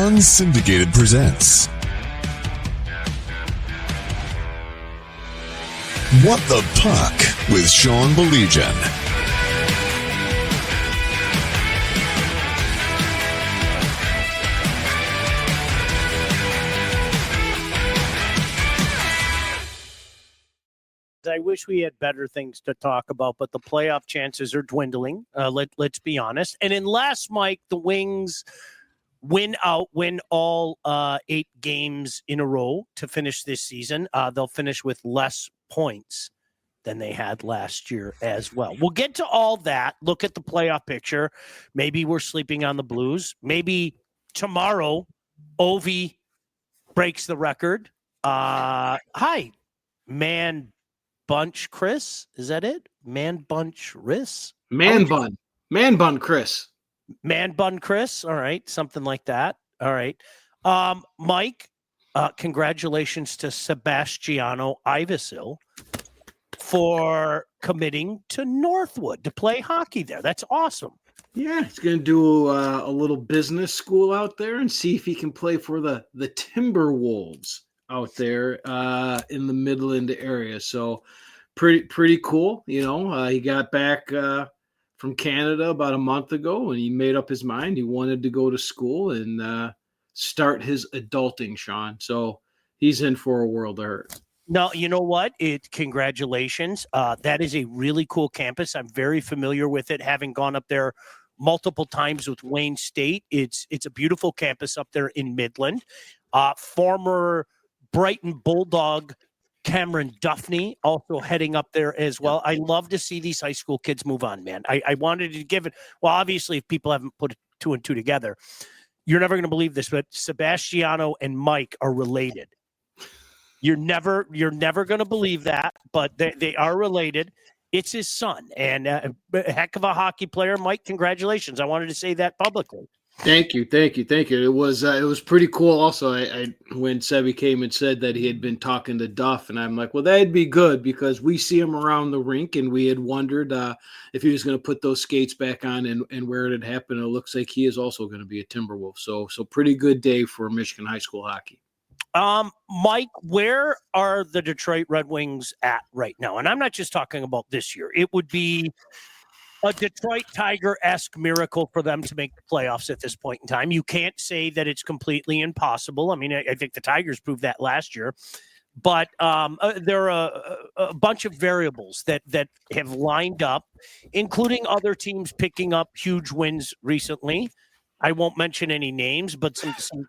Unsyndicated presents What the Puck with Sean Baligian. I wish we had better things to talk about, but the playoff chances are dwindling. Let's be honest. And unless, Mike, the Wings win all 8 games in a row to finish this season, they'll finish with less points than they had last year as well. We'll get to all that. Look at the playoff picture. Maybe we're sleeping on the Blues. Maybe tomorrow, Ovi breaks the record. Hi, Man Bunch Chris. Is that it? Man Bunch Riss? Man Bun Chris. Man Bun Chris. All right. Something like that. All right. Mike, congratulations to Sebastiano Iavasile for committing to Northwood to play hockey there. That's awesome. Yeah, he's going to do a little business school out there and see if he can play for the Timberwolves out there in the Midland area. So pretty cool. You know, he got back from Canada about a month ago and he made up his mind. He wanted to go to school and start his adulting, Sean. So he's in for a world of hurt. No, you know what? Congratulations. That is a really cool campus. I'm very familiar with it, having gone up there multiple times with Wayne State. It's a beautiful campus up there in Midland. Former Brighton Bulldog Cameron Duffney also heading up there as well. I love to see these high school kids move on, man. I wanted to give it. Well, obviously, if people haven't put 2 and 2 together, you're never going to believe this, but Sebastiano and Mike are related. You're never going to believe that, but they are related. It's his son, and a heck of a hockey player. Mike, congratulations. I wanted to say that publicly. Thank you. It was pretty cool. Also, I when Sebi came and said that he had been talking to Duff, and I'm like, well, that'd be good because we see him around the rink, and we had wondered if he was going to put those skates back on and where it had happened. It looks like he is also going to be a Timberwolf. So pretty good day for Michigan high school hockey. Mike, where are the Detroit Red Wings at right now? And I'm not just talking about this year. It would be a Detroit Tiger-esque miracle for them to make the playoffs at this point in time. You can't say that it's completely impossible. I mean, I think the Tigers proved that last year. But there are a bunch of variables that have lined up, including other teams picking up huge wins recently. I won't mention any names, but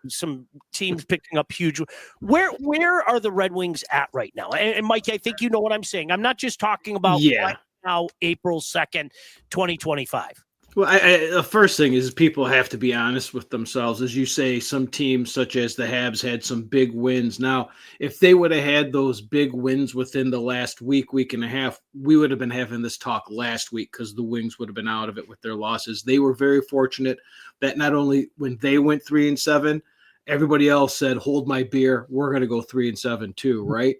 some teams picking up huge. Where are the Red Wings at right now? And Mike, I think you know what I'm saying. I'm not just talking about right now, April 2nd, 2025. Well, the first thing is people have to be honest with themselves. As you say, some teams such as the Habs had some big wins. Now, if they would have had those big wins within the last week and a half, we would have been having this talk last week because the Wings would have been out of it with their losses. They were very fortunate that not only when they went 3-7, everybody else said, hold my beer. We're going to go 3-7 too, right?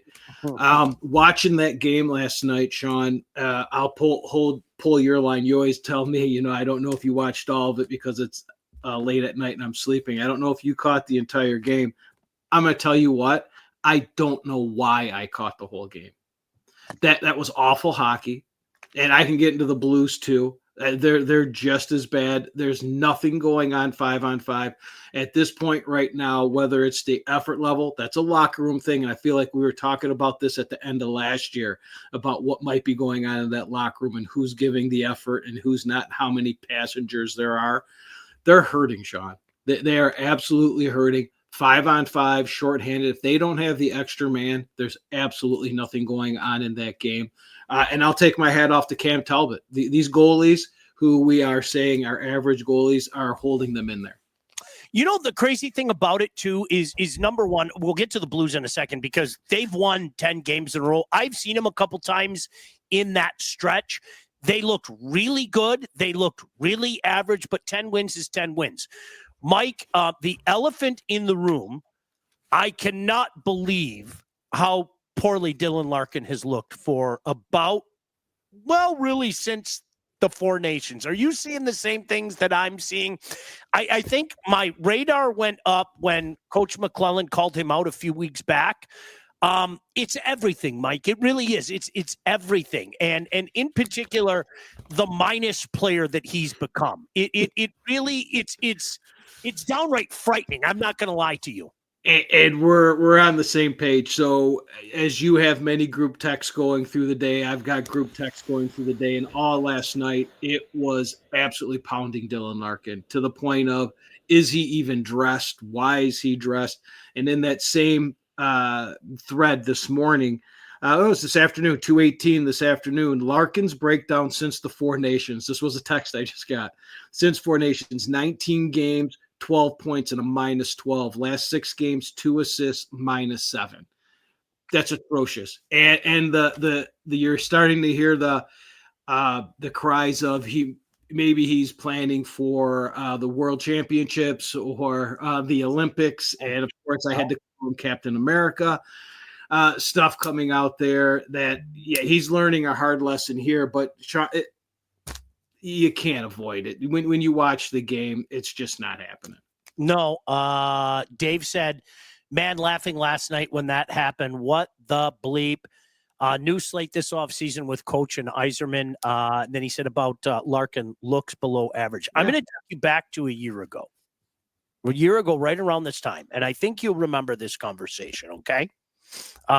Watching that game last night, Sean, I'll pull your line. You always tell me, I don't know if you watched all of it because it's late at night and I'm sleeping. I don't know if you caught the entire game. I'm going to tell you what, I don't know why I caught the whole game. That was awful hockey. And I can get into the Blues too. They're just as bad. There's nothing going on 5-on-5 at this point right now, whether it's the effort level, that's a locker room thing. And I feel like we were talking about this at the end of last year about what might be going on in that locker room and who's giving the effort and who's not, how many passengers there are. They're hurting, Sean. They are absolutely hurting. 5-on-5, shorthanded. If they don't have the extra man, there's absolutely nothing going on in that game. And I'll take my hat off to Cam Talbot. These goalies who we are saying are average goalies are holding them in there. You know, the crazy thing about it, too, is number one, we'll get to the Blues in a second because they've won 10 games in a row. I've seen them a couple times in that stretch. They looked really good. They looked really average, but 10 wins is 10 wins. Mike, the elephant in the room, I cannot believe how poorly Dylan Larkin has looked for about, well, really since the Four Nations. Are you seeing the same things that I'm seeing? I think my radar went up when Coach McClellan called him out a few weeks back. It's everything, Mike. It really is. It's everything. And in particular, the minus player that he's become. It really, it's downright frightening. I'm not going to lie to you. And we're on the same page. So as you have many group texts going through the day, I've got group texts going through the day, and all last night it was absolutely pounding Dylan Larkin to the point of, is he even dressed? Why is he dressed? And in that same thread this morning, it was this afternoon, 2:18 this afternoon, Larkin's breakdown since the Four Nations. This was a text I just got. Since Four Nations, 19 games, 12 points and a -12. Last 6 games, 2 assists, -7. That's atrocious. And the you're starting to hear the cries of maybe he's planning for the World Championships or the Olympics. And of course, I had to call him Captain America. Stuff coming out there that he's learning a hard lesson here, but you can't avoid it. When you watch the game, it's just not happening. No. Dave said, man, laughing last night when that happened. What the bleep? New slate this offseason with Coach and Yzerman. Then he said about Larkin looks below average. I'm going to take you back to a year ago, right around this time. And I think you'll remember this conversation, okay?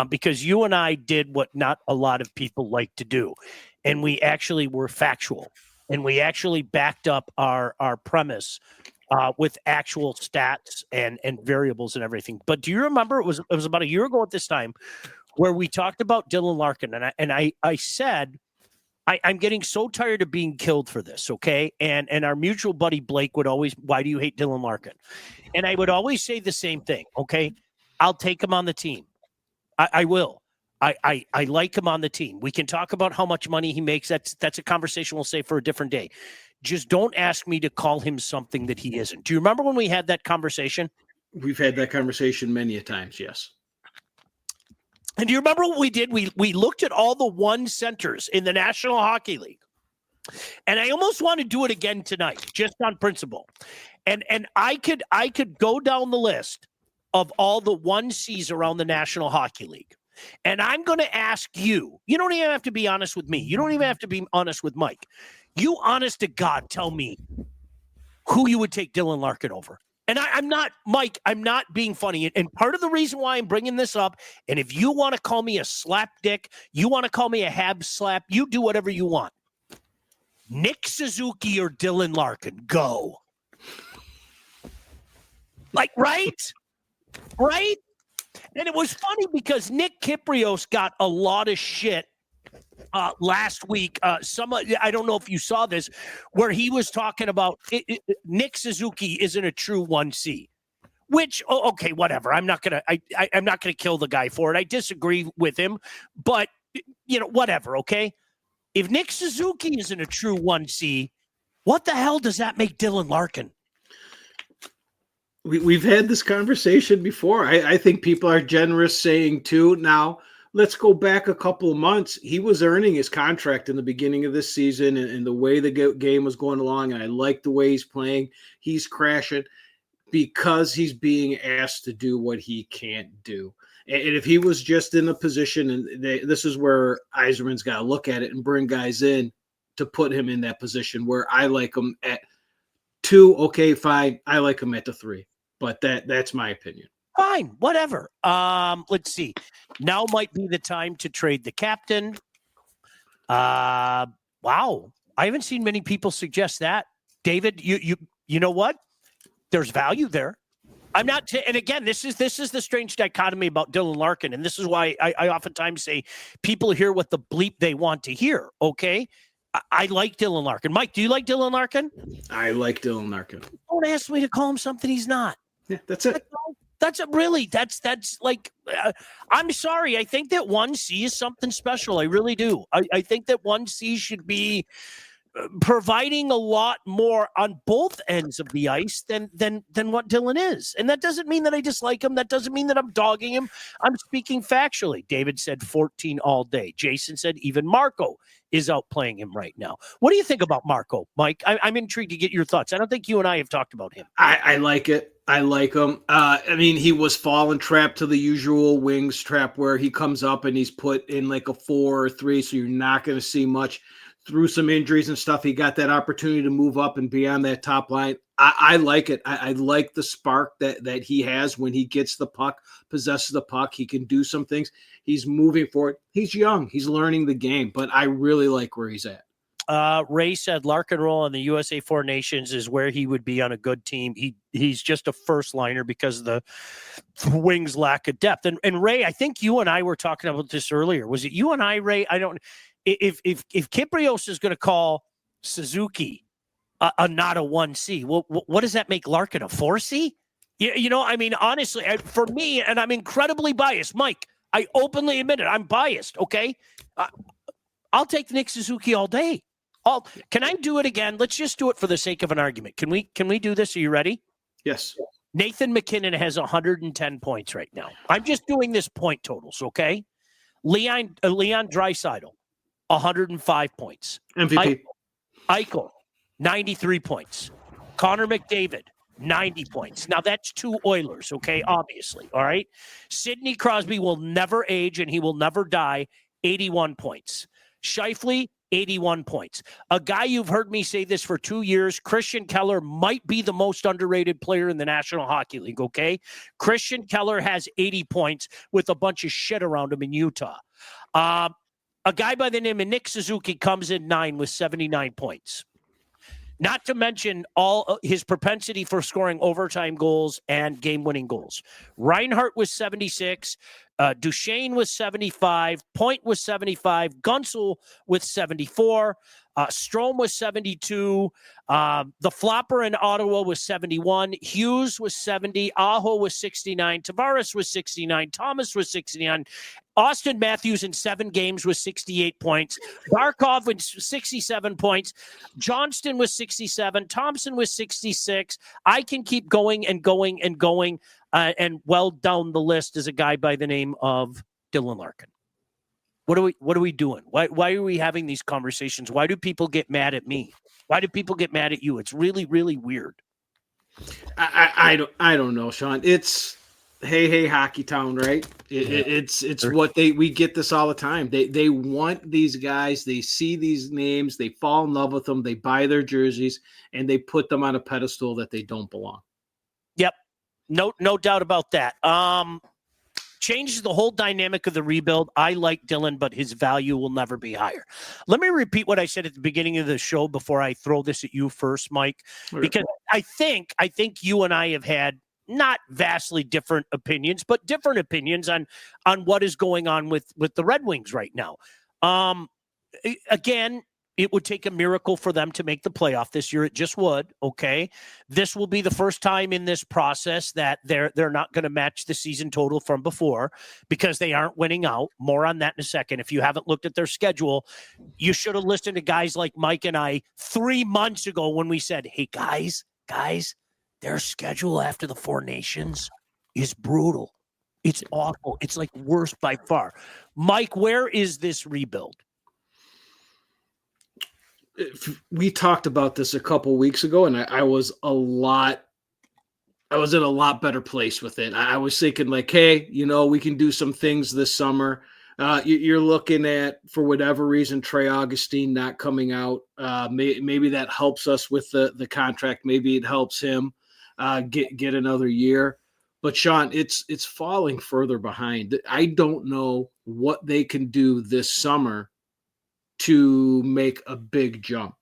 Because you and I did what not a lot of people like to do. And we actually were factual. And we actually backed up our premise with actual stats and variables and everything. But do you remember it was about a year ago at this time where we talked about Dylan Larkin, and I said I'm getting so tired of being killed for this, okay? And our mutual buddy Blake would always, why do you hate Dylan Larkin? And I would always say the same thing, okay? I'll take him on the team. I will. I like him on the team. We can talk about how much money he makes. That's a conversation we'll save for a different day. Just don't ask me to call him something that he isn't. Do you remember when we had that conversation? We've had that conversation many a times, yes. And do you remember what we did? We looked at all the one centers in the National Hockey League. And I almost want to do it again tonight, just on principle. And I could go down the list of all the 1Cs around the National Hockey League. And I'm going to ask you, you don't even have to be honest with me. You don't even have to be honest with Mike. You honest to God, tell me who you would take Dylan Larkin over. And I'm not, Mike, I'm not being funny. And part of the reason why I'm bringing this up, and if you want to call me a slap dick, you want to call me a hab slap, you do whatever you want. Nick Suzuki or Dylan Larkin, go. Like, right? Right? And it was funny because Nick Kyprios got a lot of shit last week. I don't know if you saw this, where he was talking about Nick Suzuki isn't a true 1C. Which, okay, whatever. I'm not gonna kill the guy for it. I disagree with him, but whatever. Okay, if Nick Suzuki isn't a true 1C, what the hell does that make Dylan Larkin? We've had this conversation before. I think people are generous saying too. Now, let's go back a couple of months. He was earning his contract in the beginning of this season, and the way the game was going along, and I like the way he's playing. He's crashing because he's being asked to do what he can't do. And if he was just in a position, and this is where Yzerman's got to look at it and bring guys in to put him in that position where I like him at 2, okay, fine. I like him at the 3. But that's my opinion. Fine, whatever. Let's see. Now might be the time to trade the captain. Wow. I haven't seen many people suggest that. David, you know what? There's value there. I'm not and again, this is the strange dichotomy about Dylan Larkin, and this is why I oftentimes say people hear what the bleep they want to hear, okay? I like Dylan Larkin. Mike, do you like Dylan Larkin? I like Dylan Larkin. Don't ask me to call him something he's not. Yeah, that's it. That's like, I'm sorry. I think that 1C is something special. I really do. I think that 1C should be providing a lot more on both ends of the ice than what Dylan is. And that doesn't mean that I dislike him. That doesn't mean that I'm dogging him. I'm speaking factually. David said 14 all day. Jason said even Marco is outplaying him right now. What do you think about Marco, Mike? I'm intrigued to get your thoughts. I don't think you and I have talked about him. I like it. I like him. I mean, he was falling trapped to the usual wings trap where he comes up and he's put in like a 4 or 3, so you're not going to see much. Through some injuries and stuff, he got that opportunity to move up and be on that top line. I like it. I like the spark that he has when he gets the puck, possesses the puck. He can do some things. He's moving forward. He's young. He's learning the game, but I really like where he's at. Ray said Larkin role on the USA 4 Nations is where he would be on a good team. He's just a first liner because of the Wings lack of depth. And Ray, I think you and I were talking about this earlier. Was it you and I, Ray? I don't. If Kyprios is going to call Suzuki a not a 1C, well, what does that make Larkin a 4C? You know, I mean, honestly, for me, and I'm incredibly biased, Mike, I openly admit it. I'm biased. Okay, I'll take Nick Suzuki all day. Can I do it again? Let's just do it for the sake of an argument. Can we do this? Are you ready? Yes. Nathan McKinnon has 110 points right now. I'm just doing this point totals. Okay, Leon Draisaitl, 105 points. MVP. Eichel, 93 points. Connor McDavid, 90 points. Now, that's 2 Oilers, okay, obviously, all right? Sidney Crosby will never age, and he will never die, 81 points. Scheifele, 81 points. A guy you've heard me say this for 2 years, Christian Keller might be the most underrated player in the National Hockey League, okay? Christian Keller has 80 points with a bunch of shit around him in Utah. A guy by the name of Nick Suzuki comes in 9 with 79 points. Not to mention all his propensity for scoring overtime goals and game-winning goals. Reinhart was 76. Duchesne was 75. Point was 75. Gunsel with 74. Strome was 72. The flopper in Ottawa was 71. Hughes was 70. Aho was 69. Tavares was 69. Thomas was 69. Austin Matthews in 7 games was 68 points. Barkov with 67 points. Johnston was 67. Thompson was 66. I can keep going and going and going. And well down the list is a guy by the name of Dylan Larkin. What are we doing? Why are we having these conversations? Why do people get mad at me? Why do people get mad at you? It's really, really weird. I don't know, Sean. It's hey hockey town, right? It's what we get this all the time. They want these guys. They see these names. They fall in love with them. They buy their jerseys and they put them on a pedestal that they don't belong. Yep. No doubt about that. Changes the whole dynamic of the rebuild. I like Dylan, but his value will never be higher. Let me repeat what I said at the beginning of the show before I throw this at you first, Mike, because I think you and I have had not vastly different opinions, but different opinions on what is going on with the Red Wings right now. Again, it would take a miracle for them to make the playoff this year. It just would. Okay. This will be the first time in this process that they're not going to match the season total from before because they aren't winning out. More on that in a second. If you haven't looked at their schedule, you should have listened to guys like Mike and I 3 months ago when we said, hey, guys, their schedule after the 4 Nations is brutal. It's awful. It's like worst by far. Mike, where is this rebuild? We talked about this a couple weeks ago, and I was in a lot better place with it. I was thinking like, hey, we can do some things this summer. You're looking at, for whatever reason, Trey Augustine not coming out. Maybe that helps us with the contract. Maybe it helps him get another year. But Sean, it's falling further behind. I don't know what they can do this summer to make a big jump.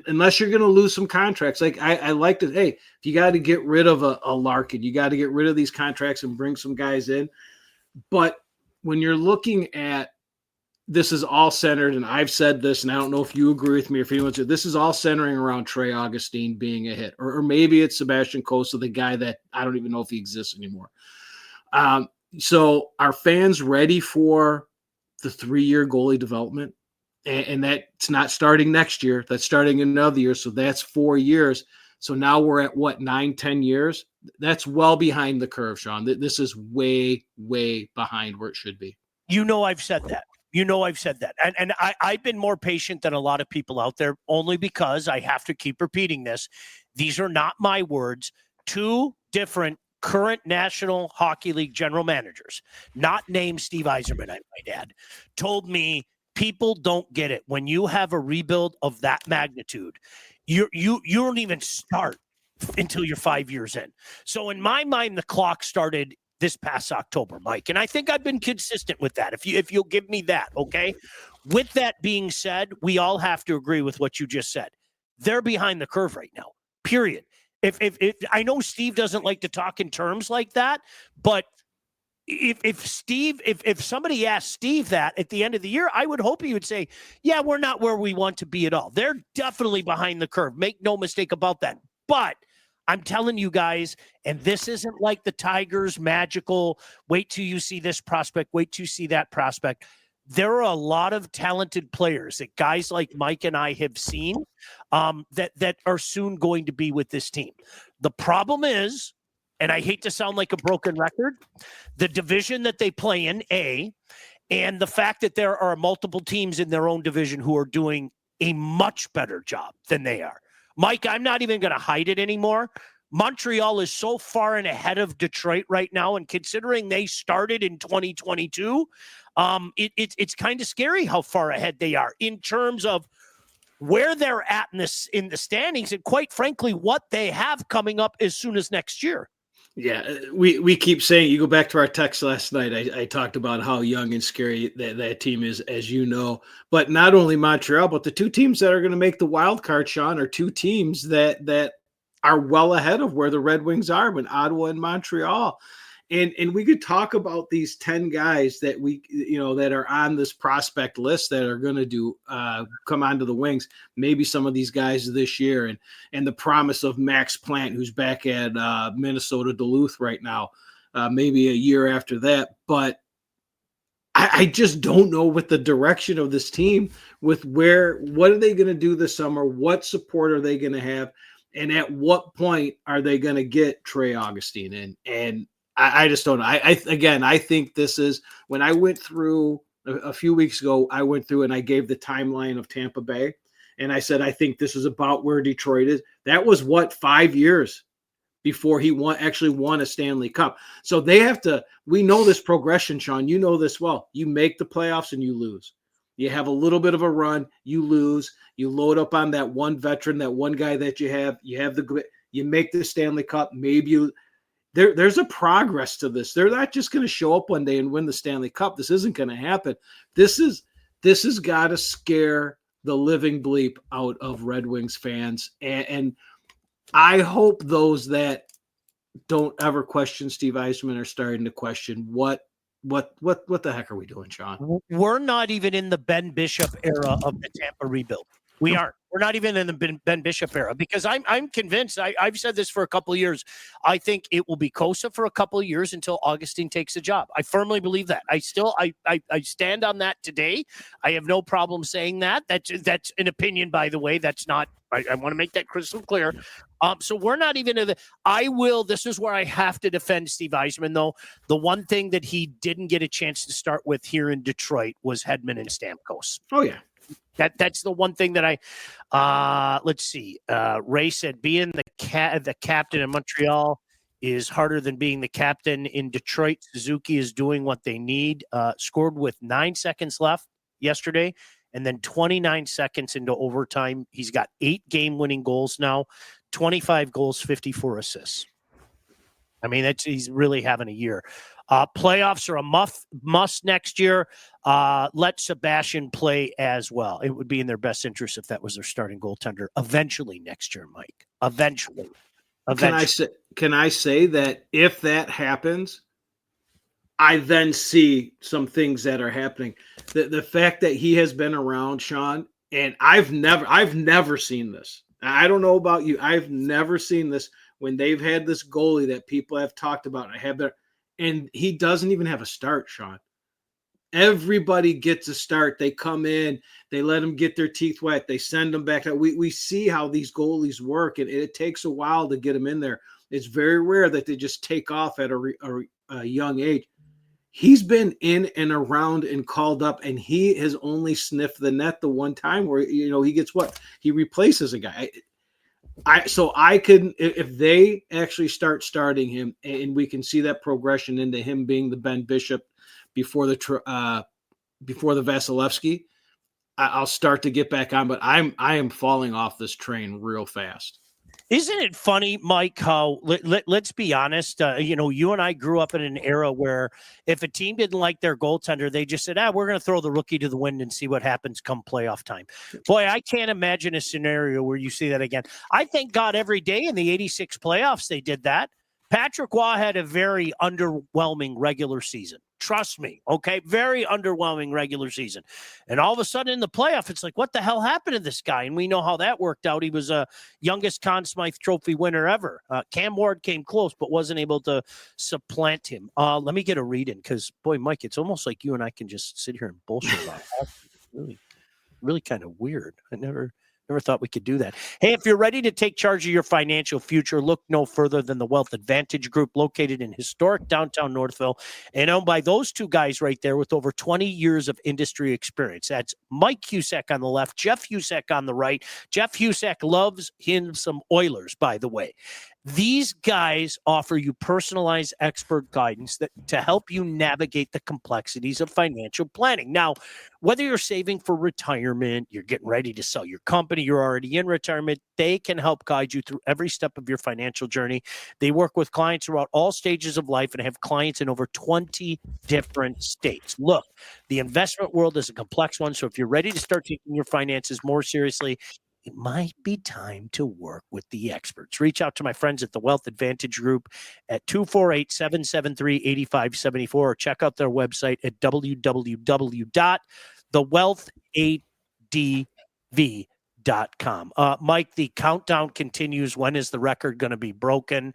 Unless you're going to lose some contracts. Like I like to, hey, if you got to get rid of a Larkin, you got to get rid of these contracts and bring some guys in. But when you're looking at, this is all centered, and I've said this, and I don't know if you agree with me or if anyone's, this is all centering around Trey Augustine being a hit, or maybe it's Sebastian Cossa, the guy that I don't even know if he exists anymore. So are fans ready for the 3-year goalie development? And that's not starting next year. That's starting another year. So that's 4 years. So now we're at what, 9-10 years? That's well behind the curve, Sean. This is way, way behind where it should be. I've said that. I've said that. And I've been more patient than a lot of people out there, only because I have to keep repeating this. These are not my words. Two different current National Hockey League general managers, not named Steve Yzerman, I might add, told me people don't get it. When you have a rebuild of that magnitude, you don't even start until you're 5 years in. So in my mind, the clock started this past October, Mike. And I think I've been consistent with that. If you'll give me that, okay? With that being said, we all have to agree with what you just said. They're behind the curve right now, period. If I know Steve doesn't like to talk in terms like that, but if somebody asked Steve that at the end of the year, I would hope he would say, yeah, we're not where we want to be at all. They're definitely behind the curve. Make no mistake about that. But I'm telling you guys, and this isn't like the Tigers magical, wait till you see this prospect, wait till you see that prospect. There are a lot of talented players that guys like Mike and I have seen that are soon going to be with this team. The problem is, and I hate to sound like a broken record, the division that they play in, A, and the fact that there are multiple teams in their own division who are doing a much better job than they are. Mike, I'm not even going to hide it anymore. Montreal is so far and ahead of Detroit right now, and considering they started in 2022, it's kind of scary how far ahead they are in terms of where they're at in the standings, and quite frankly, what they have coming up as soon as next year. Yeah, we keep saying, you go back to our text last night, I talked about how young and scary that team is, as you know. But not only Montreal, but the two teams that are going to make the wild card, Sean, are two teams that are well ahead of where the Red Wings are, in Ottawa and Montreal. And we could talk about these 10 guys that that are on this prospect list that are going to come onto the Wings. Maybe some of these guys this year, and the promise of Max Plant, who's back at Minnesota Duluth right now, maybe a year after that. But I just don't know with the direction of this team, with what are they going to do this summer? What support are they going to have? And at what point are they going to get Trey Augustine in? And I just don't know. I think this is, when I went through a few weeks ago, I went through and I gave the timeline of Tampa Bay, and I said, I think this is about where Detroit is. That was 5 years before he actually won a Stanley Cup. So they have to, we know this progression, Sean, you know this well. You make the playoffs and you lose. You have a little bit of a run, you lose, you load up on that one veteran, that one guy that you have you make the Stanley Cup, maybe there's a progress to this. They're not just going to show up one day and win the Stanley Cup. This isn't going to happen. This has got to scare the living bleep out of Red Wings fans. And I hope those that don't ever question Steve Yzerman are starting to question what the heck are we doing, Sean? We're not even in the Ben Bishop era of the Tampa rebuild. We aren't. We're not even in the Ben Bishop era, because I'm convinced. I've said this for a couple of years. I think it will be Kosa for a couple of years until Augustine takes a job. I firmly believe that. I stand on that today. I have no problem saying that. That's an opinion, by the way. That's not. I want to make that crystal clear. So we're not even in the. This is where I have to defend Steve Yzerman, though. The one thing that he didn't get a chance to start with here in Detroit was Hedman and Stamkos. Oh yeah. That's the one thing that let's see. Ray said being the captain in Montreal is harder than being the captain in Detroit. Suzuki is doing what they need. Scored with 9 seconds left yesterday, and then 29 seconds into overtime. He's got 8 game-winning goals now, 25 goals, 54 assists. I mean, he's really having a year. Playoffs are a must next year. Let Sebastian play as well. It would be in their best interest if that was their starting goaltender eventually next year, Mike. Eventually. Can I say that if that happens, I then see some things that are happening. The fact that he has been around, Sean, and I've never seen this. I don't know about you. I've never seen this when they've had this goalie that people have talked about. And he doesn't even have a start, Sean. Everybody gets a start. They come in, they let them get their teeth wet, they send them back. We see how these goalies work, and it takes a while to get them in there. It's very rare that they just take off at a young age. He's been in and around and called up, and he has only sniffed the net the one time where, he gets what? He replaces a guy. I could, if they actually starting him, and we can see that progression into him being the Ben Bishop before the Vasilevsky, I'll start to get back on. But I am falling off this train real fast. Isn't it funny, Mike, how let's be honest, you and I grew up in an era where if a team didn't like their goaltender, they just said, we're going to throw the rookie to the wind and see what happens come playoff time. Boy, I can't imagine a scenario where you see that again. I thank God every day in the 86 playoffs they did that. Patrick Waugh had a very underwhelming regular season. Trust me, okay? Very underwhelming regular season. And all of a sudden in the playoff, it's like, what the hell happened to this guy? And we know how that worked out. He was a youngest Conn Smythe Trophy winner ever. Cam Ward came close, but wasn't able to supplant him. Let me get a read in because, boy, Mike, it's almost like you and I can just sit here and bullshit about it. Really, really kind of weird. I never thought we could do that. Hey, if you're ready to take charge of your financial future, look no further than the Wealth Advantage Group, located in historic downtown Northville and owned by those two guys right there with over 20 years of industry experience. That's Mike Husak on the left, Jeff Husak on the right. Jeff Husak loves him some Oilers, by the way. These guys offer you personalized expert guidance to help you navigate the complexities of financial planning. Now, whether you're saving for retirement, you're getting ready to sell your company, you're already in retirement, they can help guide you through every step of your financial journey. They work with clients throughout all stages of life and have clients in over 20 different states. Look, the investment world is a complex one, so if you're ready to start taking your finances more seriously, it might be time to work with the experts. Reach out to my friends at the Wealth Advantage Group at 248-773-8574 or check out their website at www.thewealthadv.com. Mike, the countdown continues. When is the record going to be broken?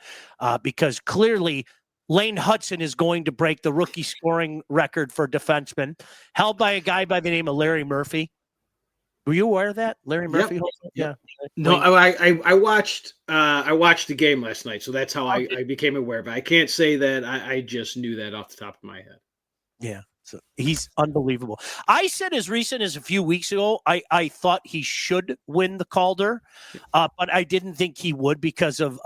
Because clearly Lane Hudson is going to break the rookie scoring record for defensemen, held by a guy by the name of Larry Murphy. Were you aware of that, Larry Murphy? Yep. Yeah. No, I watched the game last night, so that's how I became aware. But I can't say that I just knew that off the top of my head. Yeah, so he's unbelievable. I said as recent as a few weeks ago, I thought he should win the Calder, but I didn't think he would because of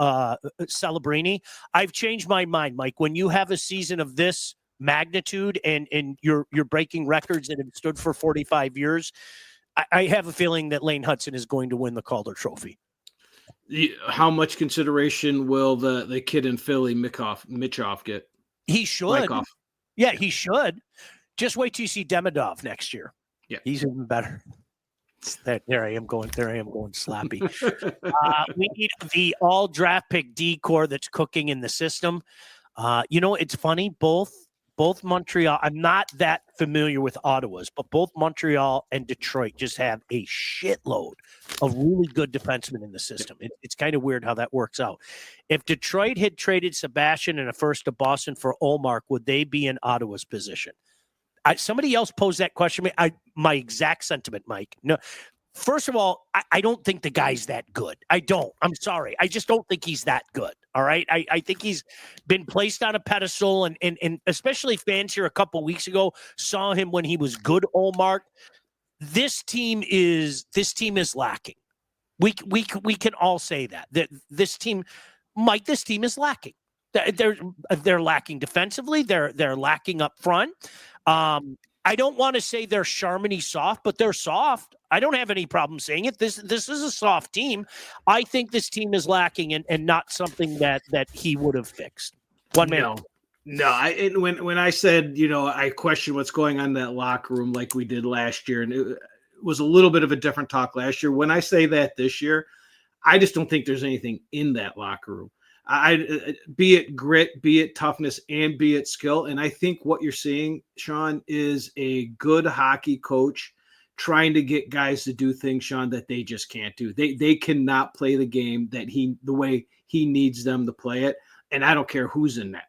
Celebrini. I've changed my mind, Mike. When you have a season of this magnitude and you're breaking records that have stood for 45 years. I have a feeling that Lane Hudson is going to win the Calder Trophy. How much consideration will the kid in Philly, Mitchoff, get? He should. Lykoff. Yeah, he should. Just wait till you see Demidov next year. Yeah, he's even better. There I am going slappy. We need the all draft pick decor that's cooking in the system. It's funny. Both Montreal, I'm not that familiar with Ottawa's, but both Montreal and Detroit just have a shitload of really good defensemen in the system. It's kind of weird how that works out. If Detroit had traded Sebastian and a first to Boston for Ullmark, would they be in Ottawa's position? Somebody else posed that question. My exact sentiment, Mike. No. First of all, I don't think the guy's that good. I don't. I'm sorry. I just don't think he's that good. All right. I think he's been placed on a pedestal, and especially fans here a couple weeks ago saw him when he was good. Ullmark. This team is lacking. We can all say that this team, Mike. This team is lacking. They're lacking defensively. They're lacking up front. I don't want to say they're Charmony soft, but they're soft. I don't have any problem saying it. This is a soft team. I think this team is lacking and not something that he would have fixed. One man. No. When I said, I question what's going on in that locker room like we did last year, and it was a little bit of a different talk last year. When I say that this year, I just don't think there's anything in that locker room. Be it grit, be it toughness, and be it skill. And I think what you're seeing, Sean, is a good hockey coach trying to get guys to do things, Sean, that they just can't do. They cannot play the game the way he needs them to play it. And I don't care who's in that.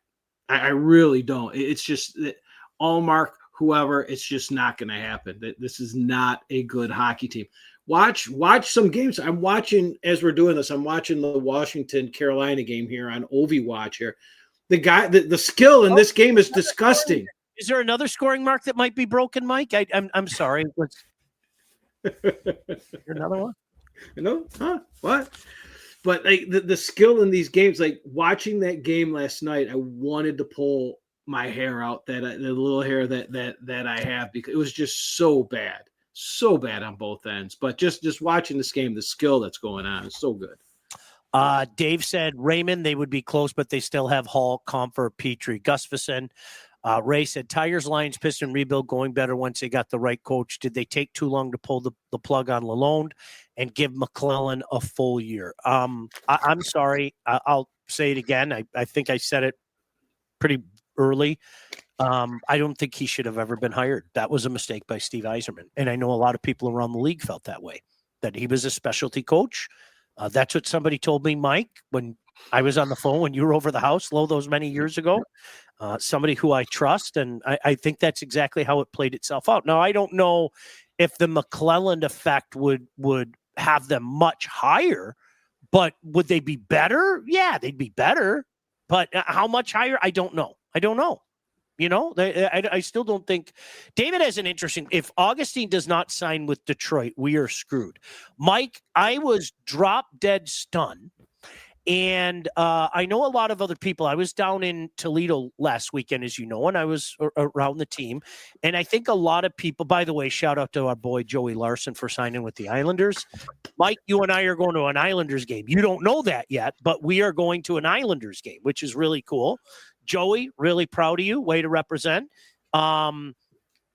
I really don't. It's just that Ullmark, whoever. It's just not going to happen. This is not a good hockey team. Watch some games. I'm watching, as we're doing this, I'm watching the Washington-Carolina game here on Ovi Watch here. The skill in this game is disgusting. Is there another scoring mark that might be broken, Mike? I'm sorry. Another one? No? Huh? What? But like the skill in these games, like watching that game last night, I wanted to pull my hair out, the little hair that I have, because it was just so bad on both ends. But just watching this game, the skill that's going on is so good. Dave said Raymond, they would be close, but they still have Hall, Comfort, Petrie, Gustafson. Ray said Tigers, Lions, Piston rebuild going better once they got the right coach. Did they take too long to pull the plug on Lalonde and give McClellan a full year? I'm sorry. I'll say it again. I think I said it pretty early. I don't think he should have ever been hired. That was a mistake by Steve Yzerman. And I know a lot of people around the league felt that way, that he was a specialty coach. That's what somebody told me, Mike, when I was on the phone when you were over the house, those many years ago. Somebody who I trust, and I think that's exactly how it played itself out. Now, I don't know if the McClellan effect would have them much higher, but would they be better? Yeah, they'd be better. But how much higher? I don't know. You know, I still don't think. David has an interesting. If Augustine does not sign with Detroit, we are screwed. Mike, I was drop dead stunned. And I know a lot of other people. I was down in Toledo last weekend, as you know, and I was around the team. And I think a lot of people, by the way, shout out to our boy Joey Larson for signing with the Islanders. Mike, you and I are going to an Islanders game. You don't know that yet, but we are going to an Islanders game, which is really cool. Joey, really proud of you. Way to represent.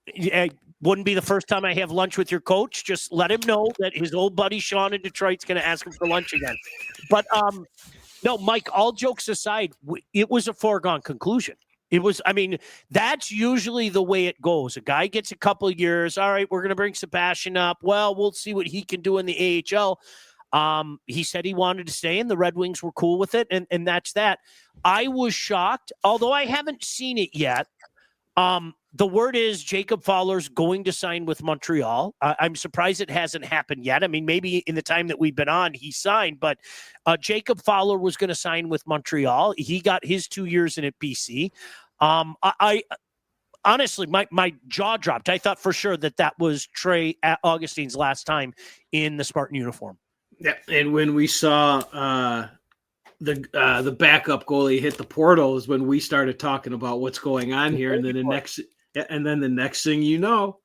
It wouldn't be the first time I have lunch with your coach. Just let him know that his old buddy Sean in Detroit's going to ask him for lunch again. But no, Mike, all jokes aside, it was a foregone conclusion. It was, I mean, that's usually the way it goes. A guy gets a couple of years. All right, we're going to bring Sebastian up. Well, we'll see what he can do in the AHL. He said he wanted to stay, and the Red Wings were cool with it, and that's that. I was shocked, although I haven't seen it yet. The word is Jacob Fowler's going to sign with Montreal. I'm surprised it hasn't happened yet. I mean, maybe in the time that we've been on, he signed, but Jacob Fowler was going to sign with Montreal. He got his 2 years in at BC. I honestly, my jaw dropped. I thought for sure that was Trey Augustine's last time in the Spartan uniform. Yeah, and when we saw the backup goalie hit the portal is when we started talking about what's going on here, and then the next thing you know,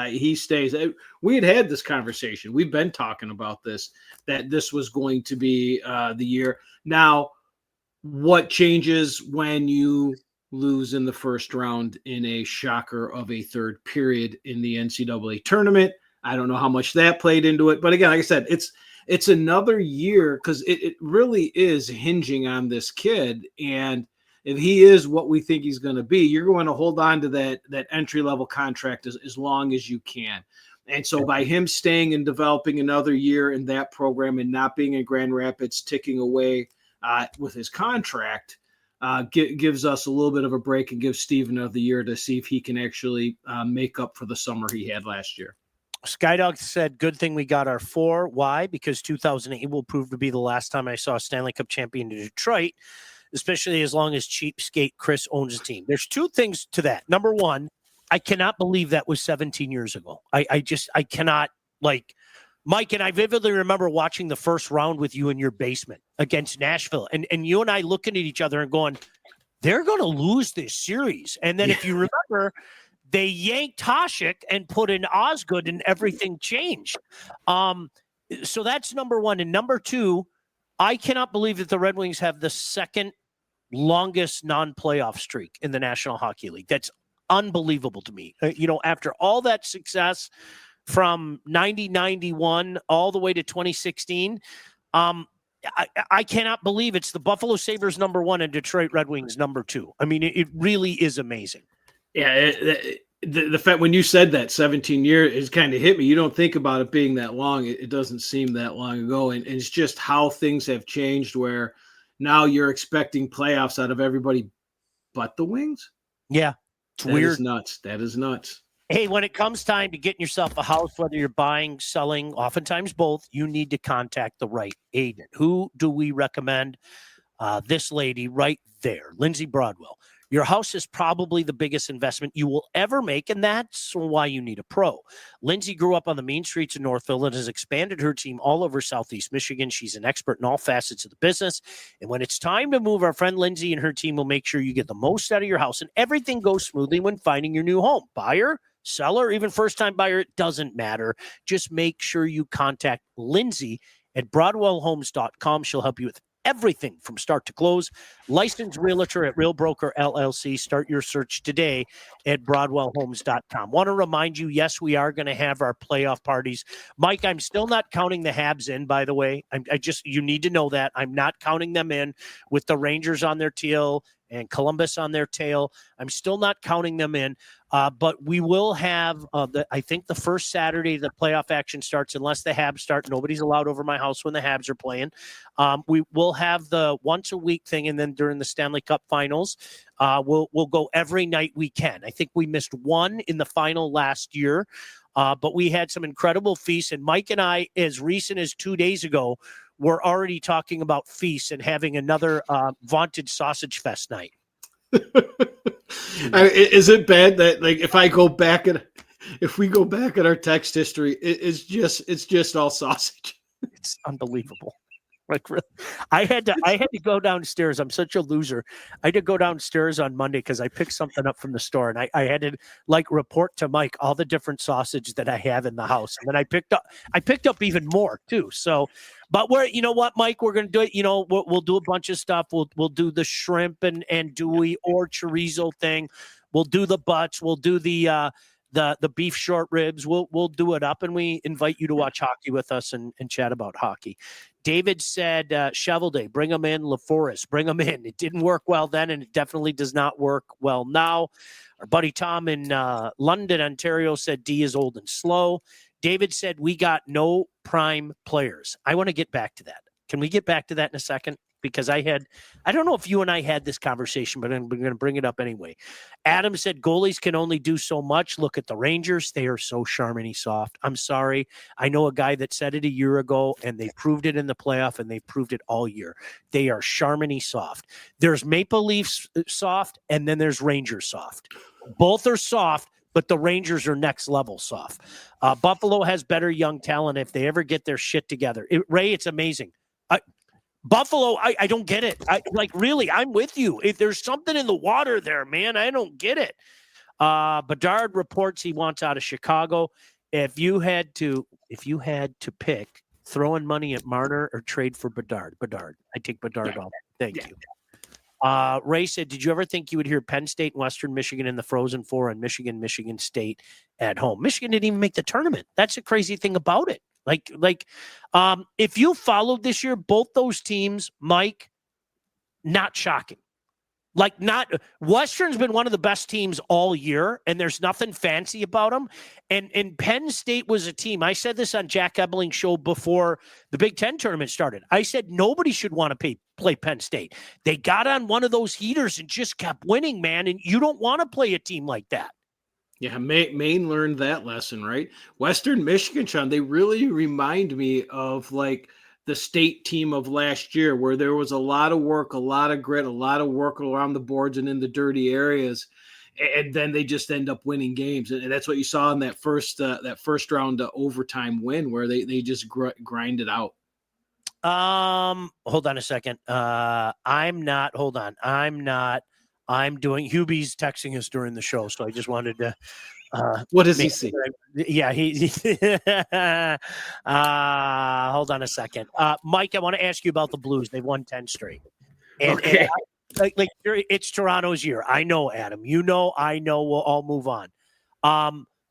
he stays. We had this conversation. We've been talking about this, that this was going to be the year. Now, what changes when you lose in the first round in a shocker of a third period in the NCAA tournament? I don't know how much that played into it, but again, like I said, it's another year, because it really is hinging on this kid. And if he is what we think he's going to be, you're going to hold on to that entry-level contract as long as you can. And so by him staying and developing another year in that program and not being in Grand Rapids, ticking away with his contract, gives us a little bit of a break and gives Steven of the year to see if he can actually make up for the summer he had last year. Skydog said, good thing we got our 4. Why? Because 2008 will prove to be the last time I saw a Stanley Cup champion in Detroit, especially as long as cheapskate Chris owns the team. There's 2 things to that. Number one, I cannot believe that was 17 years ago. I cannot, like, Mike, and I vividly remember watching the first round with you in your basement against Nashville, and you and I looking at each other and going, they're going to lose this series. And then if you remember, they yanked Hasek and put in Osgood, and everything changed. So that's number one. And number 2, I cannot believe that the Red Wings have the second longest non-playoff streak in the National Hockey League. That's unbelievable to me. After all that success from 90-91 all the way to 2016, I cannot believe it's the Buffalo Sabres number 1 and Detroit Red Wings number 2. I mean, it really is amazing. Yeah, the fact when you said that 17 years, it kind of hit me. You don't think about it being that long. It doesn't seem that long ago. And it's just how things have changed, where now you're expecting playoffs out of everybody but the Wings. Yeah. It's weird. That is nuts. Hey, when it comes time to getting yourself a house, whether you're buying, selling, oftentimes both, you need to contact the right agent. Who do we recommend? This lady right there, Lindsay Broadwell. Your house is probably the biggest investment you will ever make, and that's why you need a pro. Lindsay grew up on the mean streets of Northville and has expanded her team all over Southeast Michigan. She's an expert in all facets of the business. And when it's time to move, our friend Lindsay and her team will make sure you get the most out of your house and everything goes smoothly when finding your new home. Buyer, seller, even first-time buyer, it doesn't matter. Just make sure you contact Lindsay at BroadwellHomes.com. She'll help you with everything from start to close. Licensed realtor at Real Broker LLC. Start your search today at BroadwellHomes.com. Want to remind you, yes, we are going to have our playoff parties. Mike, I'm still not counting the Habs in, by the way. You need to know that. I'm not counting them in with the Rangers on their tail and Columbus on their tail. I'm still not counting them in. But we will have, I think the first Saturday the playoff action starts, unless the Habs start. Nobody's allowed over my house when the Habs are playing. We will have the once a week thing, and then during the Stanley Cup Finals, we'll go every night we can. I think we missed one in the final last year, but we had some incredible feasts. And Mike and I, as recent as 2 days ago, were already talking about feasts and having another vaunted sausage fest night. Is it bad that, like, if we go back at our text history, it's just all sausage? It's unbelievable. Like, really, I had to go downstairs. I'm such a loser. I had to go downstairs on Monday because I picked something up from the store, and I had to report to Mike all the different sausage that I have in the house. And then I picked up even more too. So, but you know what, Mike, we're gonna do it. We'll do a bunch of stuff. We'll do the shrimp and andouille or chorizo thing. We'll do the butts. We'll do the beef short ribs. We'll do it up, and we invite you to watch hockey with us and chat about hockey. David said, Shovel Day, bring them in. LaForest, bring them in. It didn't work well then, and it definitely does not work well now. Our buddy Tom in London, Ontario said D is old and slow. David said, we got no prime players. I want to get back to that. Can we get back to that in a second? Because I don't know if you and I had this conversation, but I'm going to bring it up anyway. Adam said goalies can only do so much. Look at the Rangers. They are so charming soft. I'm sorry. I know a guy that said it a year ago, and they proved it in the playoff, and they proved it all year. They are charming soft. There's Maple Leafs soft, and then there's Rangers soft. Both are soft, but the Rangers are next level soft. Buffalo has better young talent if they ever get their shit together. Ray, it's amazing. Buffalo, I don't get it. Really, I'm with you. If there's something in the water there, man, I don't get it. Bedard reports he wants out of Chicago. If you had to pick, throwing money at Marner or trade for Bedard. I take Bedard off. Thank you. Ray said, did you ever think you would hear Penn State and Western Michigan in the Frozen Four and Michigan State at home? Michigan didn't even make the tournament. That's the crazy thing about it. If you followed this year, both those teams, Mike, not shocking. Western's been one of the best teams all year, and there's nothing fancy about them. And Penn State was a team. I said this on Jack Ebling's show before the Big Ten tournament started. I said nobody should want to play Penn State. They got on one of those heaters and just kept winning, man. And you don't want to play a team like that. Yeah, Maine learned that lesson, right? Western Michigan, Sean, they really remind me of the state team of last year, where there was a lot of work, a lot of grit, a lot of work around the boards and in the dirty areas, and then they just end up winning games. And that's what you saw in that first round overtime win, where they just grind it out. Hold on a second. I'm doing Hubie's texting us during the show, so I just wanted to. What does he see? Yeah, he hold on a second. Mike, I want to ask you about the Blues. They've won 10 straight. Okay. It's Toronto's year. I know, Adam. I know. We'll all move on.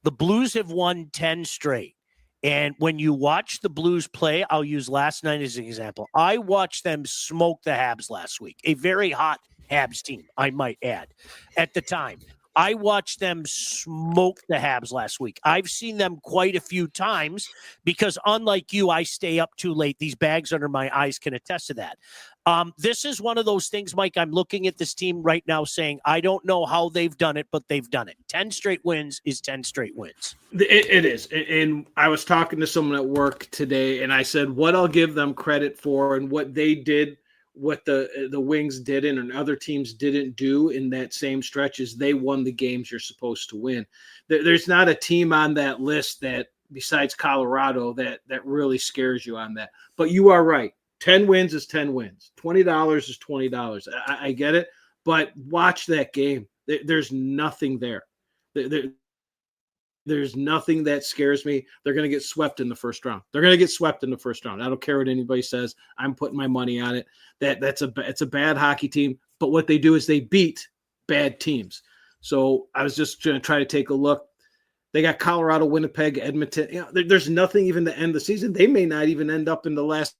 The Blues have won 10 straight. And when you watch the Blues play, I'll use last night as an example. I watched them smoke the Habs last week. A very hot Habs team, I might add, at the time. I watched them smoke the Habs last week. I've seen them quite a few times because, unlike you, I stay up too late. These bags under my eyes can attest to that. This is one of those things, Mike. I'm looking at this team right now saying, I don't know how they've done it, but they've done it. 10 straight wins is 10 straight wins. It is. And I was talking to someone at work today, and I said what I'll give them credit for and what they did, what the Wings didn't and other teams didn't do in that same stretch is they won the games you're supposed to win. There's not a team on that list that, besides Colorado, that really scares you on that. But you are right. 10 wins is 10 wins. $20 is $20. I get it. But watch that game. There's nothing there. There's nothing that scares me. They're going to get swept in the first round. I don't care what anybody says. I'm putting my money on it. It's a bad hockey team. But what they do is they beat bad teams. So I was just going to try to take a look. They got Colorado, Winnipeg, Edmonton. There's nothing even to end the season. They may not even end up in the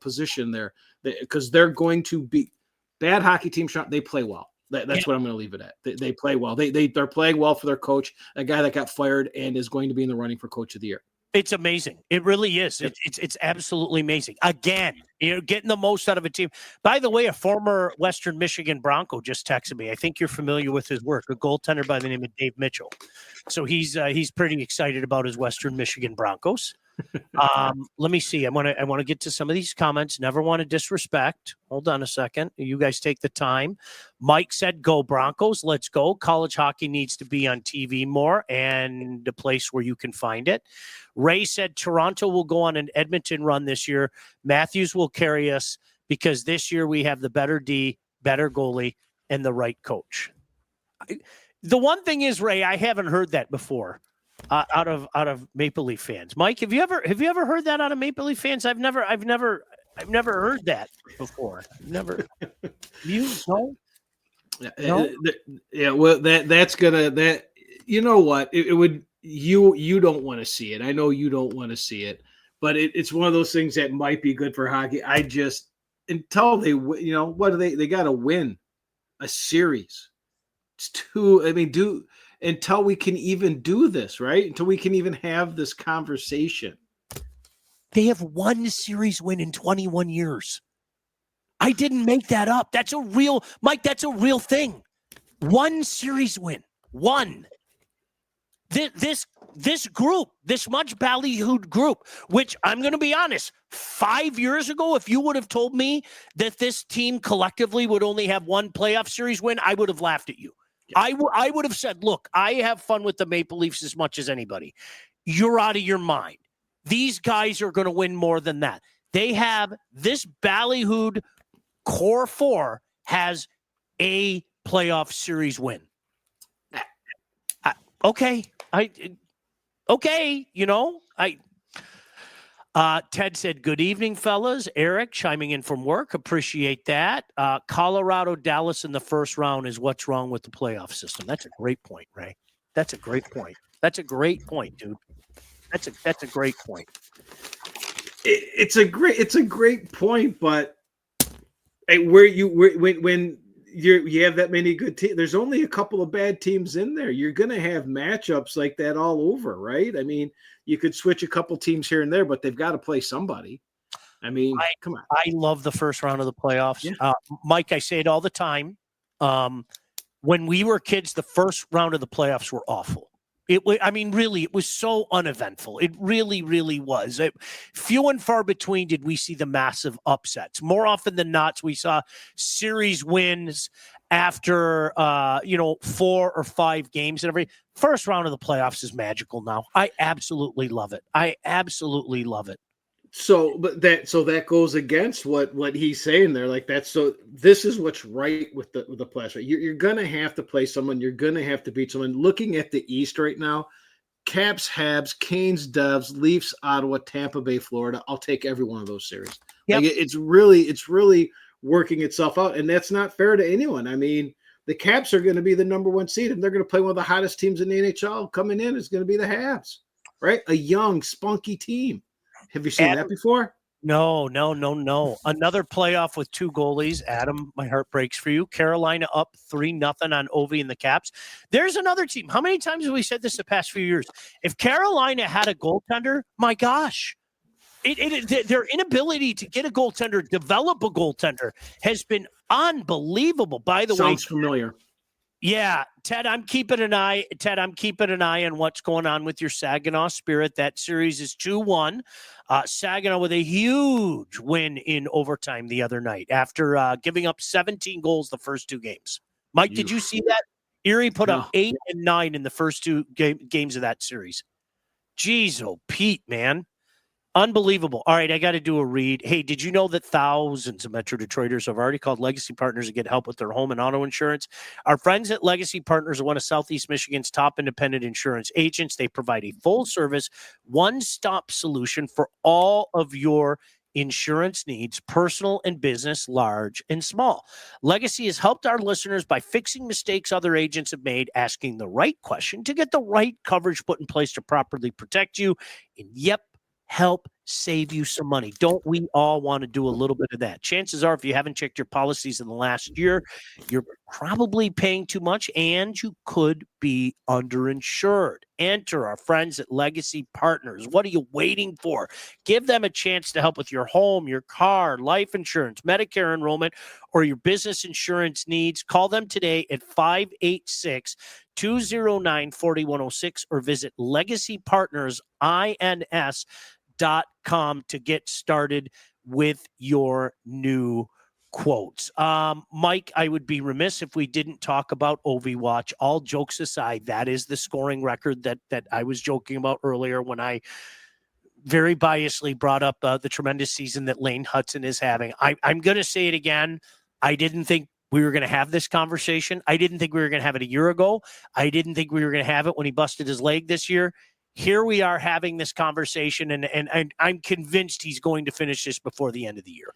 position there because they're going to be bad hockey teams. They play well. That's what I'm going to leave it at. They play well. They're playing well for their coach, a guy that got fired and is going to be in the running for Coach of the Year. It's amazing. It really is. It's absolutely amazing. Again, getting the most out of a team. By the way, a former Western Michigan Bronco just texted me. I think you're familiar with his work. A goaltender by the name of Dave Mitchell. So he's pretty excited about his Western Michigan Broncos. Let me see. I want to get to some of these comments. Never want to disrespect. Hold on a second. You guys take the time. Mike said, go Broncos. Let's go. College hockey needs to be on TV more and the place where you can find it. Ray said, Toronto will go on an Edmonton run this year. Matthews will carry us because this year we have the better D, better goalie, and the right coach. The one thing is, Ray, I haven't heard that before. Out of Maple Leaf fans, Mike, have you ever heard that out of Maple Leaf fans? I've never heard that before. Never. You know? No? Yeah. Well, that's gonna that. You know what? It would. You don't want to see it. I know you don't want to see it, but it's one of those things that might be good for hockey. I just until they what do they got to win a series. It's too. I mean, until we can even do this, right? Until we can even have this conversation. They have one series win in 21 years. I didn't make that up. That's a real, Mike, that's a real thing. One series win. One. This group, this much ballyhooed group, which I'm going to be honest, 5 years ago, if you would have told me that this team collectively would only have one playoff series win, I would have laughed at you. I would have said, look, I have fun with the Maple Leafs as much as anybody. You're out of your mind. These guys are going to win more than that. They have this ballyhooed core four has a playoff series win. Okay. Ted said, good evening, fellas. Eric chiming in from work. Appreciate that. Colorado, Dallas in the first round is what's wrong with the playoff system. That's a great point, Ray. That's a great point. That's a great point, dude. That's a great point. It's a great point, but when you have that many good teams, there's only a couple of bad teams in there. You're going to have matchups like that all over, right? I mean, you could switch a couple teams here and there, but they've got to play somebody. I mean, come on. I love the first round of the playoffs. Yeah. Mike, I say it all the time. When we were kids, the first round of the playoffs were awful. It was so uneventful. It really, really was. Few and far between did we see the massive upsets. More often than not, we saw series wins after 4 or 5 games and every first round of the playoffs is magical now. I absolutely love it. So that goes against what he's saying there. Like that's so. This is what's right with the playoffs. Right? You're gonna have to play someone. You're gonna have to beat someone. Looking at the East right now, Caps, Habs, Canes, Devs, Leafs, Ottawa, Tampa Bay, Florida. I'll take every one of those series. Yep. Like it's really working itself out, and that's not fair to anyone. I mean, the Caps are going to be the number 1 seed, and they're going to play one of the hottest teams in the NHL. Coming in is going to be the Habs, right? A young, spunky team. Have you seen that before? No. Another playoff with two goalies. Adam, my heart breaks for you. Carolina up 3-0 on Ovi and the Caps. There's another team. How many times have we said this the past few years? If Carolina had a goaltender, my gosh, their inability to get a goaltender, develop a goaltender, has been unbelievable. By the way, sounds familiar. Yeah, Ted, I'm keeping an eye on what's going on with your Saginaw Spirit. That series is 2-1. Saginaw with a huge win in overtime the other night after giving up 17 goals the first two games. Mike, did you see that? Erie put up 8 and 9 in the first two games of that series. Jeez, oh, Pete, man. Unbelievable. All right, I got to do a read. Hey, did you know that thousands of Metro Detroiters have already called Legacy Partners to get help with their home and auto insurance? Our friends at Legacy Partners are one of Southeast Michigan's top independent insurance agents. They provide a full-service, one-stop solution for all of your insurance needs, personal and business, large and small. Legacy has helped our listeners by fixing mistakes other agents have made, asking the right question to get the right coverage put in place to properly protect you. And yep, help save you some money. Don't we all want to do a little bit of that? Chances are, if you haven't checked your policies in the last year, you're probably paying too much and you could be underinsured. Enter our friends at Legacy Partners. What are you waiting for? Give them a chance to help with your home, your car, life insurance, Medicare enrollment, or your business insurance needs. Call them today at 586-209-4106 or visit legacypartnersins.com to get started with your new quotes. Mike, I would be remiss if we didn't talk about Ovi Watch. All jokes aside, that is the scoring record that I was joking about earlier when I very biasly brought up the tremendous season that Lane Hudson is having. I'm going to say it again. I didn't think we were going to have this conversation. I didn't think we were going to have it a year ago. I didn't think we were going to have it when he busted his leg this year. Here we are having this conversation, and I'm convinced he's going to finish this before the end of the year.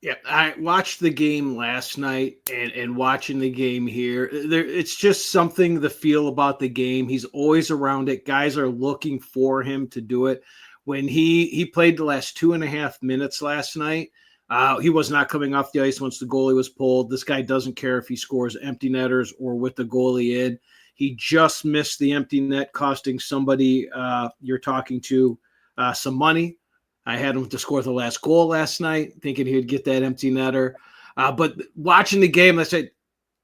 Yeah, I watched the game last night and watching the game here. It's just something to feel about the game. He's always around it. Guys are looking for him to do it. When he played the last 2.5 minutes last night, he was not coming off the ice once the goalie was pulled. This guy doesn't care if he scores empty netters or with the goalie in. He just missed the empty net, costing somebody you're talking to some money. I had him to score the last goal last night, thinking he would get that empty netter. But watching the game, I said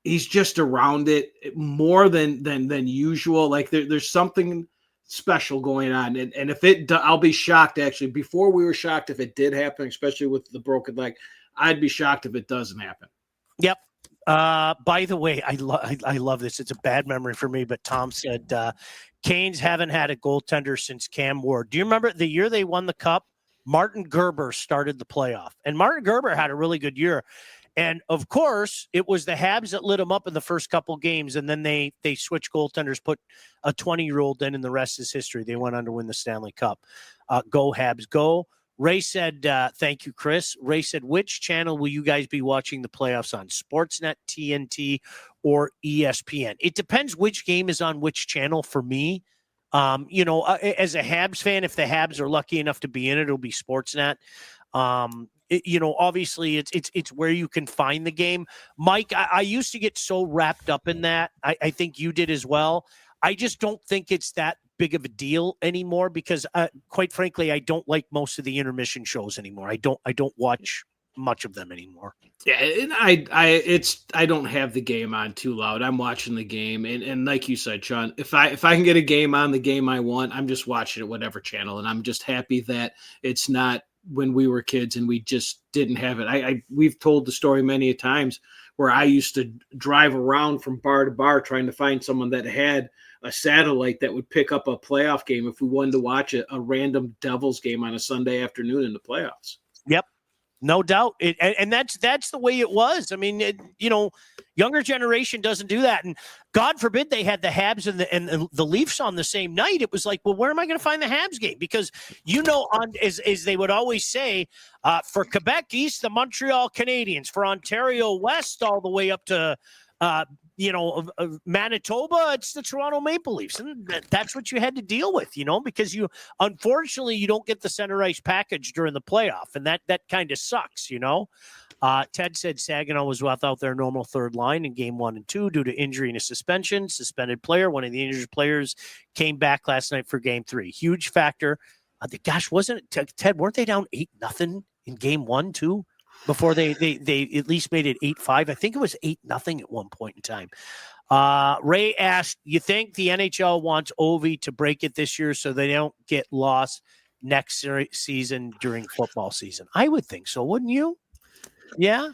he's just around it more than usual. Like there's something special going on. And if I'll be shocked, actually. Before we were shocked if it did happen, especially with the broken leg. I'd be shocked if it doesn't happen. Yep. By the way, I love this. It's a bad memory for me, but Tom said Canes haven't had a goaltender since Cam Ward. Do you remember the year they won the Cup? Martin Gerber started the playoff, and Martin Gerber had a really good year. And of course, it was the Habs that lit him up in the first couple games, and then they switched goaltenders, put a 20-year-old in, and the rest is history. They went on to win the Stanley Cup. Go Habs, go. Ray said, thank you, Chris. Ray said, which channel will you guys be watching the playoffs on? Sportsnet, TNT, or ESPN? It depends which game is on which channel for me. As a Habs fan, if the Habs are lucky enough to be in it, it'll be Sportsnet. Obviously it's where you can find the game. Mike, I used to get so wrapped up in that. I think you did as well. I just don't think it's that big of a deal anymore because quite frankly, I don't like most of the intermission shows anymore. I don't watch much of them anymore. Yeah, and I don't have the game on too loud. I'm watching the game, and like you said, Sean, if I can get a game on the game I want, I'm just watching it whatever channel, and I'm just happy that it's not when we were kids and we just didn't have it. We've told the story many times where I used to drive around from bar to bar trying to find someone that had a satellite that would pick up a playoff game if we wanted to watch a random Devils game on a Sunday afternoon in the playoffs. Yep. No doubt. And that's the way it was. I mean, younger generation doesn't do that. And God forbid they had the Habs and the Leafs on the same night. It was like, well, where am I going to find the Habs game? Because, as they would always say, for Quebec East, the Montreal Canadiens, for Ontario West, all the way up to of Manitoba, it's the Toronto Maple Leafs. And that's what you had to deal with, because unfortunately, you don't get the center ice package during the playoff. And that kind of sucks, Ted said Saginaw was without their normal third line in game 1 and 2 due to injury and a suspension. Suspended player. One of the injured players came back last night for game 3. Huge factor. Wasn't it, Ted, weren't they down 8-0 in game 1 too? Before they at least made it 8-5. I think it was 8-0 at one point in time. Ray asked, you think the NHL wants Ovi to break it this year so they don't get lost next season during football season? I would think so, wouldn't you? Yeah.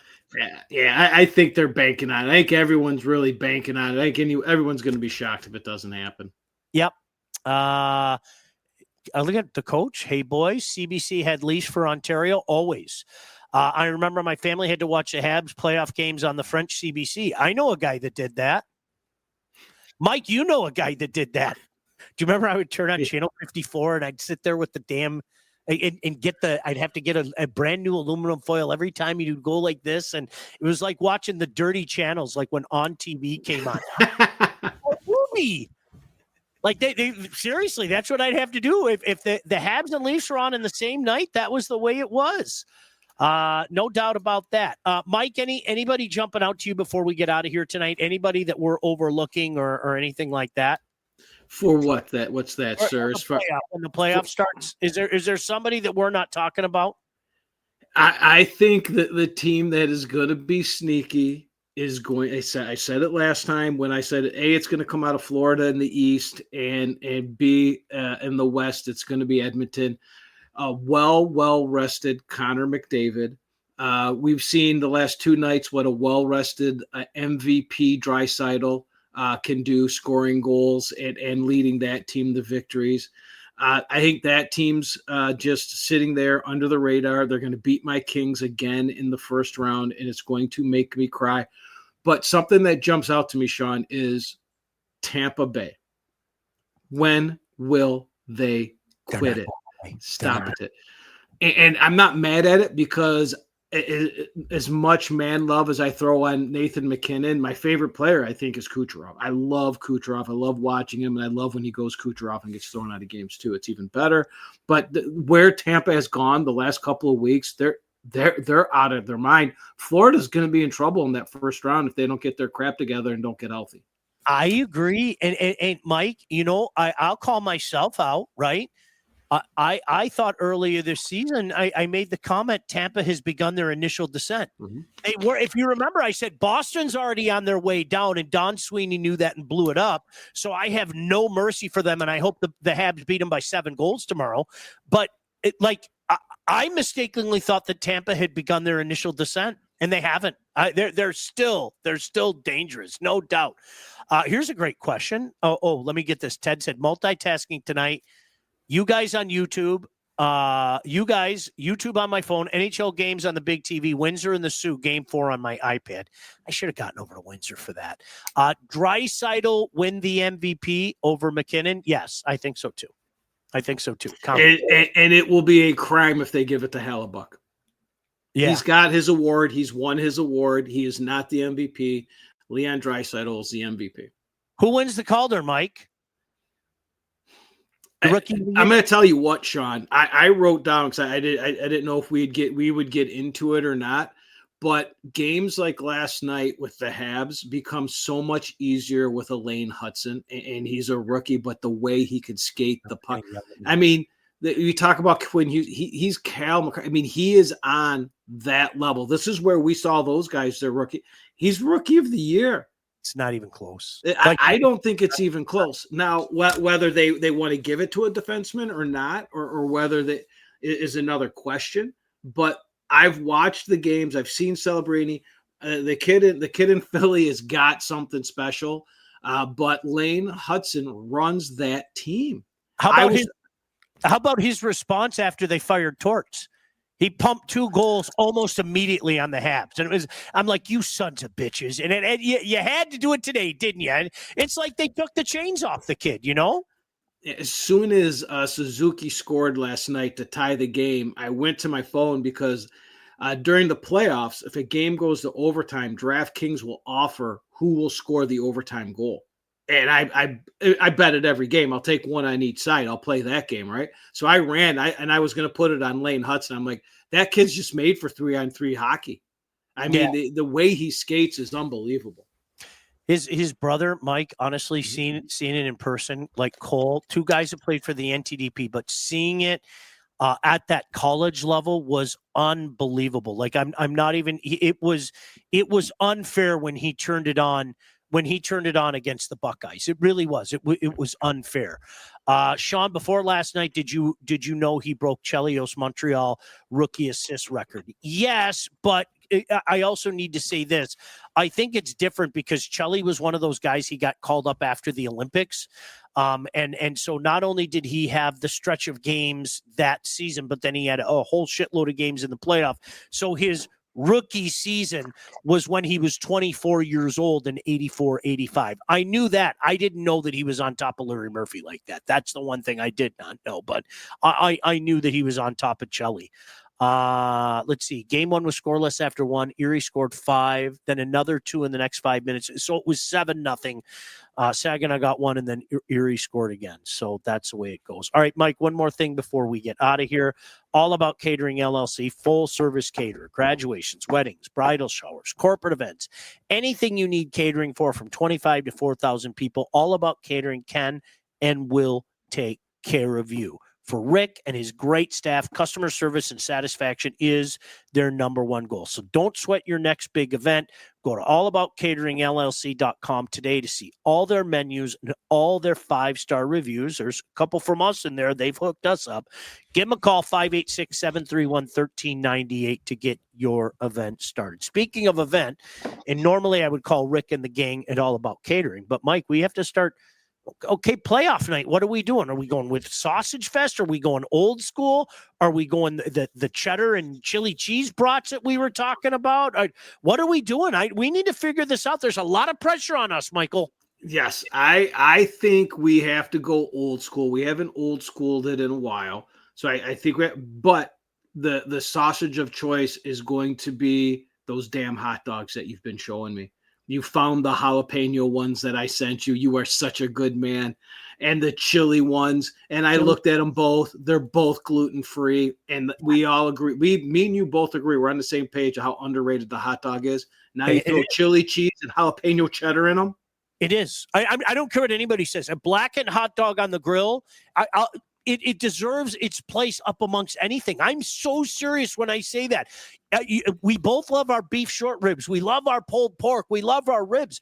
Yeah. I think they're banking on it. I think everyone's really banking on it. I think everyone's going to be shocked if it doesn't happen. Yep. I look at the coach. Hey, boys, CBC had leash for Ontario always. I remember my family had to watch the Habs playoff games on the French CBC. I know a guy that did that. Mike, you know a guy that did that. Do you remember I would turn on channel 54 and I'd sit there with the damn and get I'd have to get a brand new aluminum foil every time you'd go like this. And it was like watching the dirty channels, like when On TV came on. Movie. Like they seriously, that's what I'd have to do. If the Habs and Leafs were on in the same night, that was the way it was. No doubt about that. Mike, anybody jumping out to you before we get out of here tonight? Anybody that we're overlooking or anything like that? For what? What's that, sir? When the playoff starts, is there somebody that we're not talking about? I think that the team that is going to be sneaky is going. I said it last time when I said A, it's going to come out of Florida in the East, and B, in the West, it's going to be Edmonton. Well-rested Connor McDavid. We've seen the last 2 nights what a well-rested MVP Draisaitl can do, scoring goals and leading that team to victories. I think that team's just sitting there under the radar. They're going to beat my Kings again in the first round, and it's going to make me cry. But something that jumps out to me, Sean, is Tampa Bay. When will they quit it? Stop it. And I'm not mad at it because as much man love as I throw on Nathan McKinnon, my favorite player, I think, is Kucherov. I love Kucherov. I love watching him, and I love when he goes Kucherov and gets thrown out of games too. It's even better. But where Tampa has gone the last couple of weeks, they're out of their mind. Florida's going to be in trouble in that first round if they don't get their crap together and don't get healthy. I agree. And Mike, I'll call myself out, right? I thought earlier this season, I made the comment, Tampa has begun their initial descent. Mm-hmm. They were, if you remember, I said Boston's already on their way down, and Don Sweeney knew that and blew it up. So I have no mercy for them, and I hope the Habs beat them by 7 goals tomorrow. But I mistakenly thought that Tampa had begun their initial descent, and they haven't. They're still dangerous, no doubt. Here's a great question. Let me get this. Ted said multitasking tonight. You guys on YouTube, YouTube on my phone, NHL games on the big TV, Windsor and the Sioux, game 4 on my iPad. I should have gotten over to Windsor for that. Draisaitl win the MVP over McKinnon? Yes, I think so too. And it will be a crime if they give it to Hellebuck. Yeah. He's got his award. He's won his award. He is not the MVP. Leon Draisaitl is the MVP. Who wins the Calder, Mike? I'm going to tell you what, Sean. I wrote down because I didn't know if we would get into it or not. But games like last night with the Habs become so much easier with a Lane Hudson, and he's a rookie. But the way he could skate the puck, I mean, you talk about when he's Cal McCarr. I mean, he is on that level. This is where we saw those guys. They're rookie. He's rookie of the year. It's not even close. I don't think it's even close. Now, whether they want to give it to a defenseman or not, or whether that is another question. But I've watched the games. I've seen Celebrini. The kid in Philly has got something special. But Lane Hudson runs that team. How about his response after they fired Torts? He pumped 2 goals almost immediately on the Habs. And I'm like, you sons of bitches. And you had to do it today, didn't you? And it's like they took the chains off the kid, As soon as Suzuki scored last night to tie the game, I went to my phone because during the playoffs, if a game goes to overtime, DraftKings will offer who will score the overtime goal. And I bet at every game. I'll take one on each side. I'll play that game, right? So I was going to put it on Lane Hudson. I'm like, that kid's just made for 3-on-3 hockey. I mean, the way he skates is unbelievable. His brother, Mike, honestly, seeing it in person, like Cole, two guys that played for the NTDP, but seeing it at that college level was unbelievable. Like I'm not even. It was unfair when he turned it on. When he turned it on against the Buckeyes, it really was. It was unfair. Sean, before last night, did you know he broke Chelios Montreal rookie assist record? Yes, but I also need to say this. I think it's different because Chelly was one of those guys, he got called up after the Olympics. And so not only did he have the stretch of games that season, but then he had a whole shitload of games in the playoff. So his rookie season was when he was 24 years old in 84-85. I knew that. I didn't know that he was on top of Larry Murphy like that. That's the one thing I did not know, but I knew that he was on top of Chelly. Let's see. Game one was scoreless after one. Erie scored 5, then another 2 in the next 5 minutes. So it was 7-0. Saginaw got 1, and then Erie scored again. So that's the way it goes. All right, Mike, one more thing before we get out of here. All About Catering LLC, full service caterer, graduations, weddings, bridal showers, corporate events, anything you need catering for from 25 to 4,000 people. All About Catering can and will take care of you. For Rick and his great staff, customer service and satisfaction is their number one goal. So don't sweat your next big event. Go to allaboutcateringllc.com today to see all their menus and all their 5-star reviews. There's a couple from us in there. They've hooked us up. Give them a call, 586-731-1398 to get your event started. Speaking of event, and normally I would call Rick and the gang at All About Catering, but Mike, we have to start. Okay, playoff night. What are we doing? Are we going with Sausage Fest? Are we going old school? Are we going the cheddar and chili cheese brats that we were talking about? What are we doing? We need to figure this out. There's a lot of pressure on us, Michael. Yes, I think we have to go old school. We haven't old schooled it in a while. So I think but the sausage of choice is going to be those damn hot dogs that you've been showing me. You found the jalapeno ones that I sent you. You are such a good man. And the chili ones. And I looked at them both. They're both gluten-free. And we all agree. Me and you both agree. We're on the same page of how underrated the hot dog is. Now you throw chili cheese and jalapeno cheddar in them. It is. I don't care what anybody says. A blackened hot dog on the grill, it deserves its place up amongst anything. I'm so serious when I say that. We both love our beef short ribs. We love our pulled pork. We love our ribs.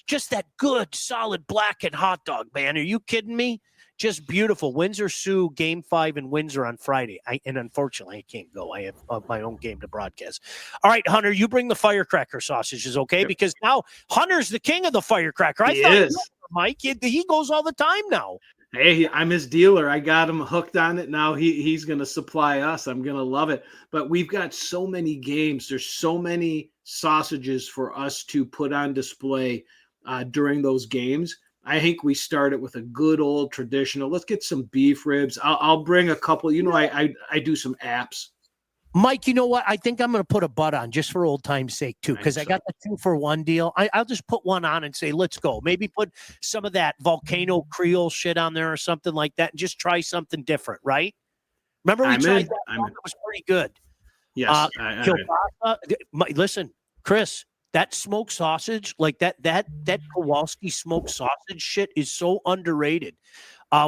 Just that good, solid blackened hot dog, man. Are you kidding me? Just beautiful. Windsor Sioux Game 5 in Windsor on Friday. And unfortunately, I can't go. I have my own game to broadcast. All right, Hunter, you bring the firecracker sausages, okay? Yep. Because now Hunter's the king of the firecracker. He is. Mike, he goes all the time now. Hey, I'm his dealer. I got him hooked on it. Now he's going to supply us. I'm going to love it. But we've got so many games. There's so many sausages for us to put on display during those games. I think we start it with a good old traditional. Let's get some beef ribs. I'll bring a couple. You know, I do some apps. Mike, you know what? I think I'm going to put a butt on just for old time's sake, too, because I got the 2-for-1 deal. I'll just put one on and say, let's go. Maybe put some of that Volcano Creole shit on there or something like that and just try something different, right? Remember we tried that? It was pretty good. Yes. Listen, Chris, that smoked sausage, like that Kowalski smoked sausage shit is so underrated.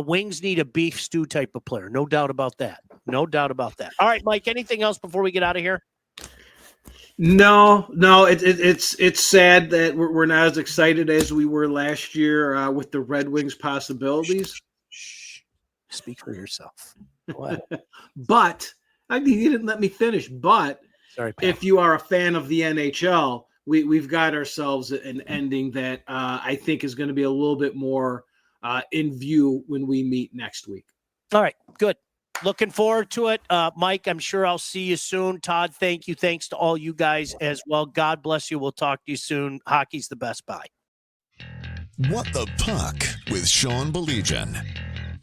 Wings need a beef stew type of player. No doubt about that. No doubt about that. All right, Mike, anything else before we get out of here? No. It's sad that we're not as excited as we were last year with the Red Wings possibilities. Shh. Speak for yourself. Go ahead. But, I mean, you didn't let me finish. But sorry, pal. If you are a fan of the NHL, we've got ourselves an ending that I think is going to be a little bit more in view when we meet next week. All right, good. Looking forward to it. Mike, I'm sure I'll see you soon. Todd, thank you. Thanks to all you guys as well. God bless you. We'll talk to you soon. Hockey's the best. Bye. What the Puck with Sean Baligian.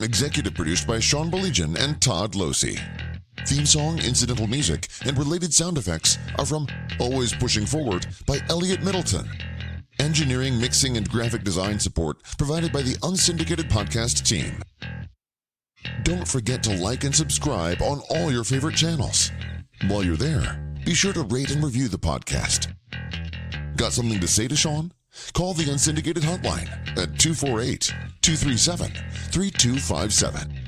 Executive produced by Sean Baligian and Todd Losey. Theme song, incidental music, and related sound effects are from Always Pushing Forward by Elliot Middleton. Engineering, mixing, and graphic design support provided by the Unsyndicated Podcast team. Don't forget to like and subscribe on all your favorite channels. While you're there, be sure to rate and review the podcast. Got something to say to Sean? Call the Unsyndicated hotline at 248-237-3257.